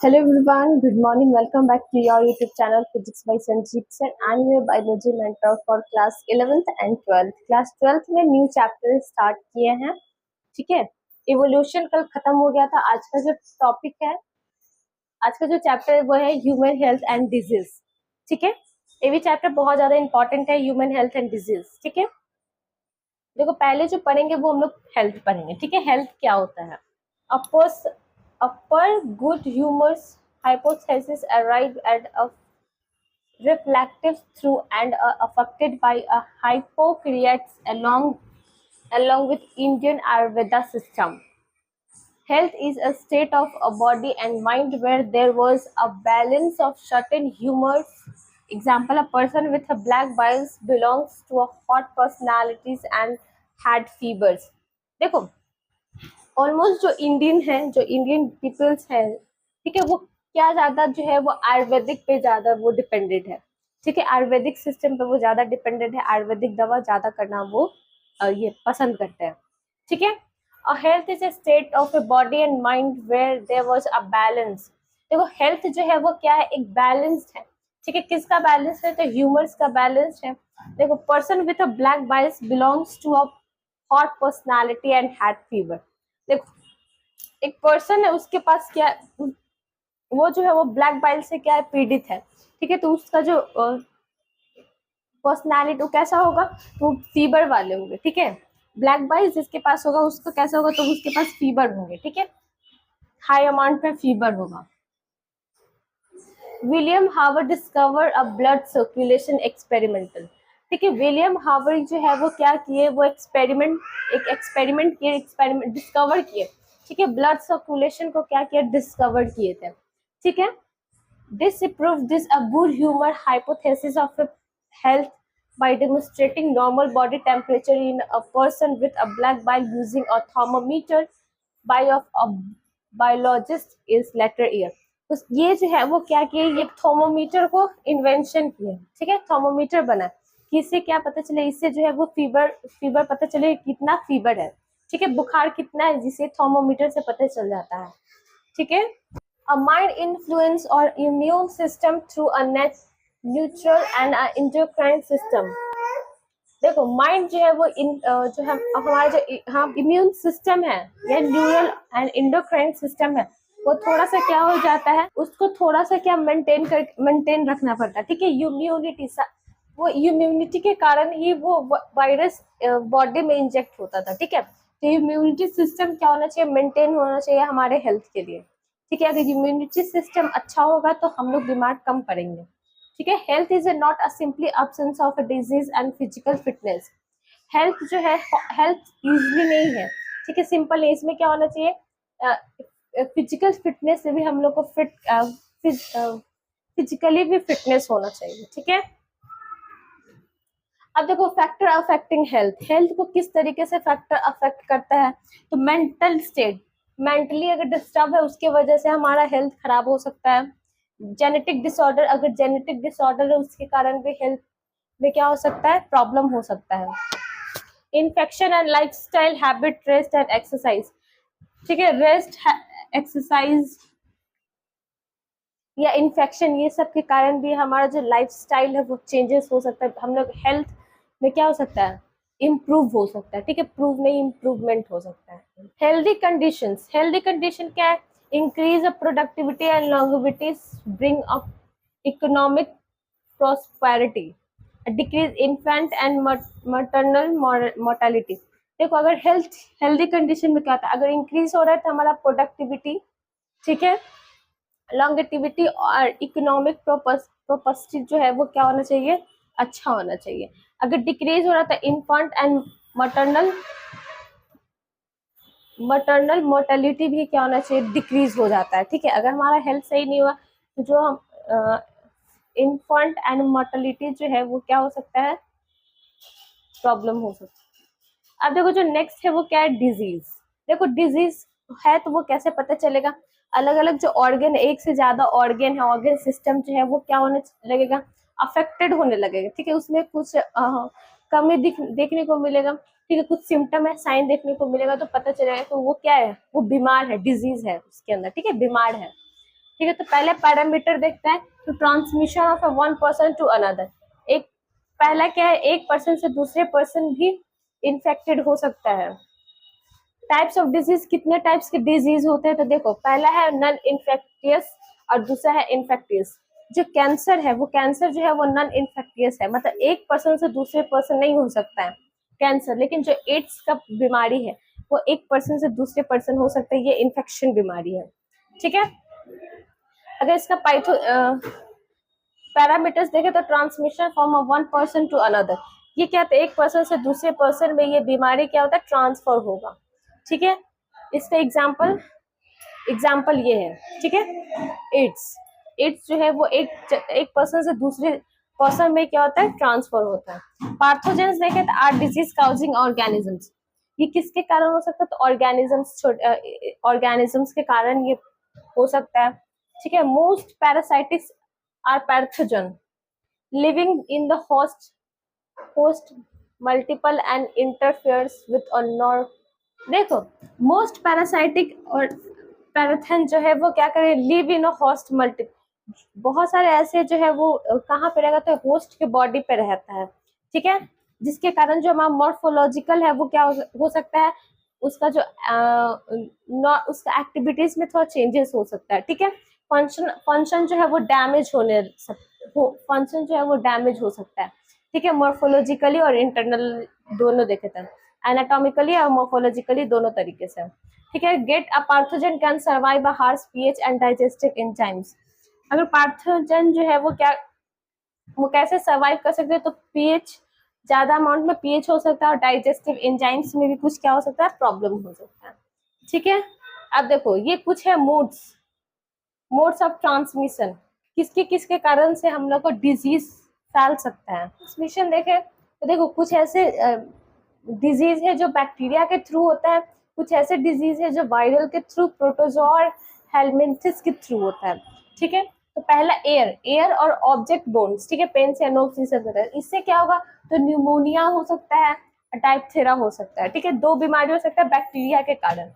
Hello everyone, good morning. Welcome back to your YouTube channel Physics by Sanjeev Sir. I'm your biology mentor for class 11th and 12th. Class 12th में new chapter start किए हैं. ठीक है. Evolution कल खत्म हो गया था. आज का जो टॉपिक है, आज का जो चैप्टर है वो है ह्यूमन हेल्थ एंड डिजीज. ठीक है. ये भी चैप्टर बहुत ज्यादा इंपॉर्टेंट है, ह्यूमन हेल्थ एंड डिजीज. ठीक है. देखो पहले जो पढ़ेंगे वो हम लोग हेल्थ पढ़ेंगे. ठीक है. हेल्थ क्या होता है? Uppers upper good humors hypothesis arrived at a reflective through and affected by a Hippocrates along with Indian Ayurveda system. Health is a state of a body and mind where there was a balance of certain humors. Example, a person with a black biles belongs to a hot personalities and had fevers. देखो almost जो Indian है, जो Indian peoples है, ठीक है, वो क्या ज्यादा जो है वो आयुर्वेदिक पे ज्यादा वो डिपेंडेंट है. ठीक है. आयुर्वेदिक सिस्टम पे वो ज्यादा डिपेंडेंट है. आयुर्वेदिक दवा ज्यादा करना वो ये पसंद करते हैं. ठीक है. A health is a state of a body and mind where there was a balance. देखो हेल्थ जो है वो क्या है, एक बैलेंस्ड है. ठीक है. किसका बैलेंस है? तो ह्यूमर्स का बैलेंस है. देखो person with a black biles belongs to a hot personality and had fever. देखो एक पर्सन है, उसके पास क्या वो जो है वो ब्लैक बाइल से क्या है, पीड़ित है. ठीक है. तो उसका जो पर्सनालिटी कैसा होगा, तो फीवर वाले होंगे. ठीक है. ब्लैक बाइल जिसके पास होगा उसका कैसा होगा, तो उसके पास फीवर होंगे. ठीक है. हाई अमाउंट में फीवर होगा. William Harvard discover a blood circulation experimental. ठीक है. विलियम हार्वर्ड जो है वो क्या किए, वो एक्सपेरिमेंट डिस्कवर किए. ठीक है. ब्लड सर्कुलेशन को क्या किया, डिस्कवर किए थे. ठीक है. This proved this a good humor hypothesis of a health by demonstrating normal body temperature in a person with a black bile using a thermometer by of a biologist is latter year. तो ये जो है वो क्या किए, ये thermometer को invention किए. ठीक है. थर्मोमीटर बना कि इससे क्या पता चले, इससे जो है वो फीवर पता चले कितना फीवर है. ठीक है. बुखार कितना है, जिसे थर्मोमीटर से पता चल जाता है. ठीक है. A mind influence or immune system through a neutral and a endocrine system. देखो माइंड जो है वो जो है हमारा जो हम इम्यून सिस्टम है या न्यूरल एंड इंडोक्राइन सिस्टम है, वो थोड़ा सा क्या हो जाता है, उसको थोड़ा सा क्या मेंटेन रखना पड़ता है. ठीक है. वो इम्यूनिटी के कारण ही वो वायरस बॉडी में इंजेक्ट होता था. ठीक है. तो इम्यूनिटी सिस्टम क्या होना चाहिए, मेंटेन होना चाहिए हमारे हेल्थ के लिए. ठीक है. अगर इम्यूनिटी सिस्टम अच्छा होगा तो हम लोग बीमार कम पड़ेंगे. ठीक है. Health is not a simply absence of a disease and physical fitness. Health जो है, हेल्थ इजली नहीं है. ठीक है. सिंपल है. इसमें क्या होना चाहिए, फिजिकल फिटनेस से भी हम लोग को फिजिकली भी फिटनेस होना चाहिए. ठीक है. अब देखो फैक्टर अफेक्टिंग हेल्थ. हेल्थ को किस तरीके से फैक्टर अफेक्ट करता है, तो मेंटल स्टेट. मेंटली अगर डिस्टर्ब है उसके वजह से हमारा हेल्थ खराब हो सकता है. जेनेटिक डिसऑर्डर, अगर जेनेटिक डिसऑर्डर है उसके कारण भी हेल्थ में क्या हो सकता है, प्रॉब्लम हो सकता है. Infection and lifestyle habit, rest and exercise. ठीक है. रेस्ट, एक्सरसाइज या इन्फेक्शन, ये सब के कारण भी हमारा जो लाइफस्टाइल है वो चेंजेस हो सकता है. हम लोग हेल्थ में क्या हो सकता है, इम्प्रूव हो सकता है. ठीक है. प्रूव नहीं, इम्प्रूवमेंट हो सकता है. Healthy conditions. हेल्दी कंडीशन क्या है, increase a productivity and longevity, bring up economic prosperity, decrease infant and maternal mortality. देखो अगर हेल्दी कंडीशन में क्या होता है, अगर इंक्रीज हो रहा है तो हमारा प्रोडक्टिविटी, ठीक है, लॉन्गेटिविटी और इकोनॉमिक प्रोस्पेरिटी जो है वो क्या होना चाहिए, अच्छा होना चाहिए. अगर डिक्रीज हो रहा था इन्फेंट एंड मटरनल मोर्टेलिटी भी क्या होना चाहिए, डिक्रीज हो जाता है. ठीक है. अगर हमारा हेल्थ सही नहीं हुआ तो जो हम इन्फेंट एंड मोर्टेलिटी जो है वो क्या हो सकता है, प्रॉब्लम हो सकता है. अब देखो जो नेक्स्ट है वो क्या है, डिजीज. देखो डिजीज है तो वो कैसे पता चलेगा, अलग अलग जो ऑर्गन, एक से ज्यादा ऑर्गन है, ऑर्गन सिस्टम जो है वो क्या होने लगेगा, अफेक्टेड होने लगेगा. ठीक है. उसमें कुछ कमी देखने को मिलेगा. ठीक है. कुछ सिम्टम है, साइन देखने को मिलेगा, तो पता चलेगा तो वो क्या है, वो बीमार है, डिजीज है उसके अंदर. ठीक है. बीमार है. ठीक है, तो पहले पैरामीटर देखते हैं, तो transmission of one person to another. एक पहला क्या है, एक पर्सन से दूसरे पर्सन भी इन्फेक्टेड हो सकता है। टाइप्स ऑफ डिजीज, कितने टाइप्स के डिजीज होते हैं, तो देखो पहला है नॉन इन्फेक्टियस और दूसरा है इन्फेक्टियस। जो कैंसर है, वो कैंसर जो है वो नॉन इन्फेक्टियस है, मतलब एक पर्सन से दूसरे पर्सन नहीं हो सकता है कैंसर। लेकिन जो एड्स का बीमारी है वो एक पर्सन से दूसरे पर्सन हो सकता है, ये इन्फेक्शन बीमारी है। ठीक है, अगर इसका पैरामीटर्स देखें तो transmission from one person to another, ये क्या होता है, एक पर्सन से दूसरे पर्सन में ये बीमारी क्या होता है, ट्रांसफर होगा। ठीक है, इसका एग्जाम्पल ये है। ठीक है, एड्स एड्स जो है वो एक पर्सन से दूसरे पर्सन में क्या होता है, ट्रांसफर होता है। पार्थोजेंस देखें तो आर डिजीज काउजिंग ऑर्गेनिजम्स, ये किसके कारण हो सकता है, तो ऑर्गेनिजम्स के कारण ये हो सकता है। ठीक है, most parasitics are pathogen living in the host multiple and interferes with a देखो मोस्ट पैरासाइटिक और पैराथन जो है वो क्या करे, live in a host multi, बहुत सारे ऐसे जो है वो कहाँ पे रहेगा, तो होस्ट के बॉडी पे रहता है। ठीक है, जिसके कारण जो हमारा मॉर्फोलॉजिकल है वो क्या हो सकता है, उसका जो उसका एक्टिविटीज में थोड़ा चेंजेस हो सकता है। ठीक है, फंक्शन जो है वो डैमेज फंक्शन जो है वो डैमेज हो सकता है। ठीक है, मॉर्फोलॉजिकली और इंटरनल दोनों देखे थे, एनाटॉमिकली और मॉर्फोलॉजिकली दोनों तरीके से। ठीक है, get a pathogen can survive a harsh pH and digestive enzymes. अगर पार्थोजन जो है वो कैसे सर्वाइव कर सकते हैं, तो पीएच ज्यादा अमाउंट में पीएच हो सकता है और डाइजेस्टिव एंजाइम्स में भी कुछ क्या हो सकता है, प्रॉब्लम हो सकता है। ठीक है, अब देखो ये कुछ है मोड्स ऑफ ट्रांसमिशन, किसके किसके कारण से हम लोग को डिजीज फैल सकता है। ट्रांसमिशन देखें तो देखो कुछ ऐसे डिजीज है जो बैक्टीरिया के थ्रू होता है, कुछ ऐसे डिजीज है जो वायरल के थ्रू, प्रोटोजोआ, हेलमिंथिस के थ्रू होता है। ठीक है, तो पहला एयर और ऑब्जेक्ट बोन्स। ठीक है, पेन से नोज इससे क्या होगा, तो न्यूमोनिया हो सकता है, टाइफथेरा हो सकता है। ठीक है, दो बीमारी हो सकता है बैक्टीरिया के कारण,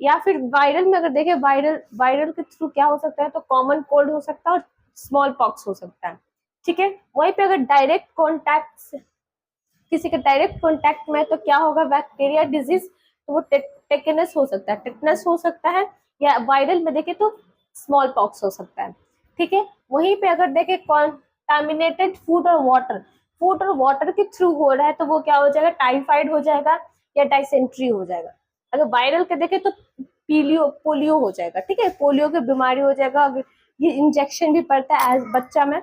या फिर वायरल में अगर देखें वायरल के थ्रू क्या हो सकता है, तो कॉमन कोल्ड हो सकता है और स्मॉल पॉक्स हो सकता है। ठीक है, वहीं पे अगर डायरेक्ट कॉन्टैक्ट, किसी के डायरेक्ट कॉन्टैक्ट में तो क्या होगा, बैक्टीरिया डिजीज, तो वो टेटनस हो सकता है, या वायरल में देखें तो स्मॉल पॉक्स हो सकता है। ठीक है, वहीं पे अगर देखें कॉन्टामिनेटेड फूड और वाटर के थ्रू हो रहा है, तो वो क्या हो जाएगा, टाइफाइड हो जाएगा या डाइसेंट्री हो जाएगा। अगर वायरल के देखें तो पोलियो हो जाएगा। ठीक है, पोलियो की बीमारी हो जाएगा, ये इंजेक्शन भी पड़ता है एज बच्चा में।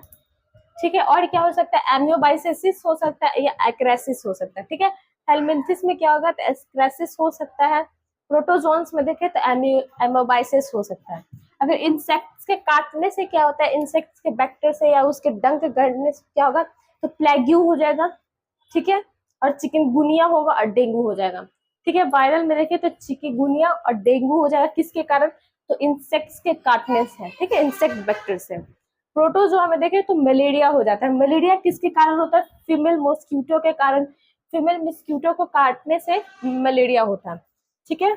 ठीक है, और क्या हो सकता है, एमियोबाइसेसिस हो सकता है या एक्रेसिस हो सकता है। ठीक है, हेलमिंथिस में क्या होगा, तो एक्रेसिस हो सकता है। प्रोटोजोन्स में देखें तो एमियोबाइसिस हो सकता है। अगर इंसेक्ट्स के काटने से क्या होता है, इंसेक्ट्स के बैक्टर से या उसके डंक गड़ने से क्या होगा, तो प्लेग्यू हो जाएगा। ठीक है, और चिकनगुनिया होगा और डेंगू हो जाएगा। ठीक है, वायरल में देखें तो चिकनगुनिया और डेंगू हो जाएगा, किसके कारण, तो इंसेक्ट्स के काटने से। ठीक है, इंसेक्ट वेक्टर से। प्रोटोजोआ में देखें तो मलेरिया हो जाता है। मलेरिया किसके कारण होता है, फीमेल मॉस्किटो के कारण, फीमेल मॉस्किटो को काटने से मलेरिया होता है। ठीक है,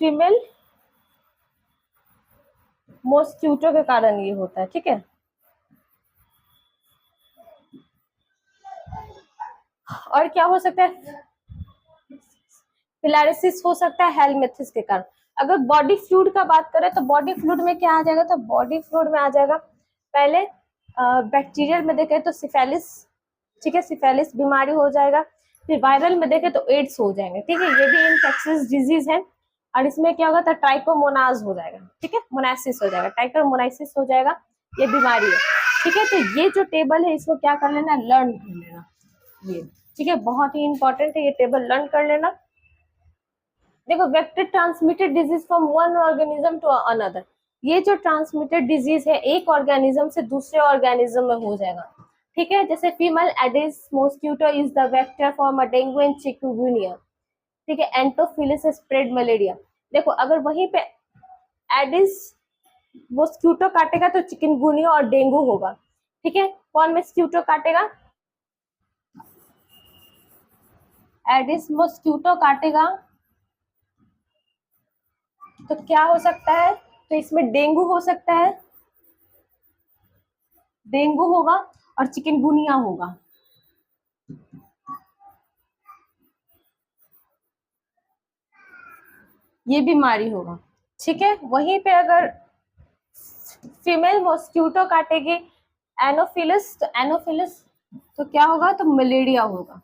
फीमेल मॉस्किटो के कारण ये होता है। ठीक है, और क्या हो सकता है, फिलारिसिस हो सकता है हेलमिंथिस के कारण। अगर बॉडी फ्लूइड का बात करें तो बॉडी फ्लूइड में क्या आ जाएगा, तो बॉडी फ्लूइड में आ जाएगा पहले बैक्टीरियल में देखें तो सिफेलिस। ठीक है, सिफेलिस बीमारी हो जाएगा। फिर वायरल में देखें तो एड्स हो जाएंगे। ठीक है, ये भी इन्फेक्शियस डिजीज है, और इसमें क्या होगा, तो ट्राइकोमोनाज हो जाएगा। ठीक है, मोनासिस हो जाएगा, ट्राइकोमोनासिस हो जाएगा, ये बीमारी है। ठीक है, तो ये जो टेबल है इसको क्या कर लेना, लर्न कर लेना ये। ठीक है, बहुत ही इंपॉर्टेंट है, ये टेबल लर्न कर लेना। देखो vector transmitted disease from one organism to another, ये जो ट्रांसमिटेड डिजीज है एक ऑर्गेनिज्म से दूसरे ऑर्गेनिज्म में हो जाएगा। ठीक है, जैसे female Aedes mosquito is the vector for dengue and chikungunya. ठीक है, एंटोफिलिस स्प्रेड मलेरिया। देखो अगर वहीं पे एडिस मॉस्किटो काटेगा तो चिकनगुनिया और डेंगू होगा। ठीक है, कौन मॉस्किटो काटेगा, एडिस मॉस्किटो काटेगा तो क्या हो सकता है, तो इसमें डेंगू हो सकता है, डेंगू होगा और चिकनगुनिया होगा। ये बीमारी होगा। ठीक है, वहीं पे अगर फीमेल मॉस्क्यूटो काटेगी एनोफिलस, तो एनोफिलस तो क्या होगा, तो मलेरिया होगा।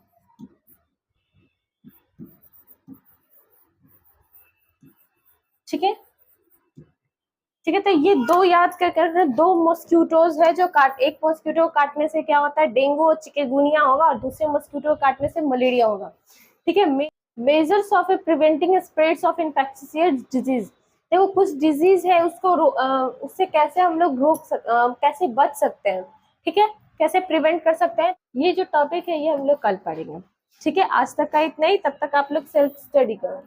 ठीक है, ठीक है, तो ये दो याद कर दो मॉस्क्यूटोज है जो काट, एक मॉस्क्यूटो काटने से क्या होता है, डेंगू और चिकनगुनिया होगा, और दूसरे मॉस्क्यूटो काटने से मलेरिया होगा। ठीक है, measures of preventing spreads of infectious disease. देखो कुछ डिजीज है उसको उससे कैसे हम लोग कैसे बच सकते हैं। ठीक है, कैसे प्रिवेंट कर सकते हैं, ये जो टॉपिक है ये हम लोग कल पढ़ेंगे। ठीक है, आज तक का इतना ही, तब तक आप लोग सेल्फ स्टडी करो।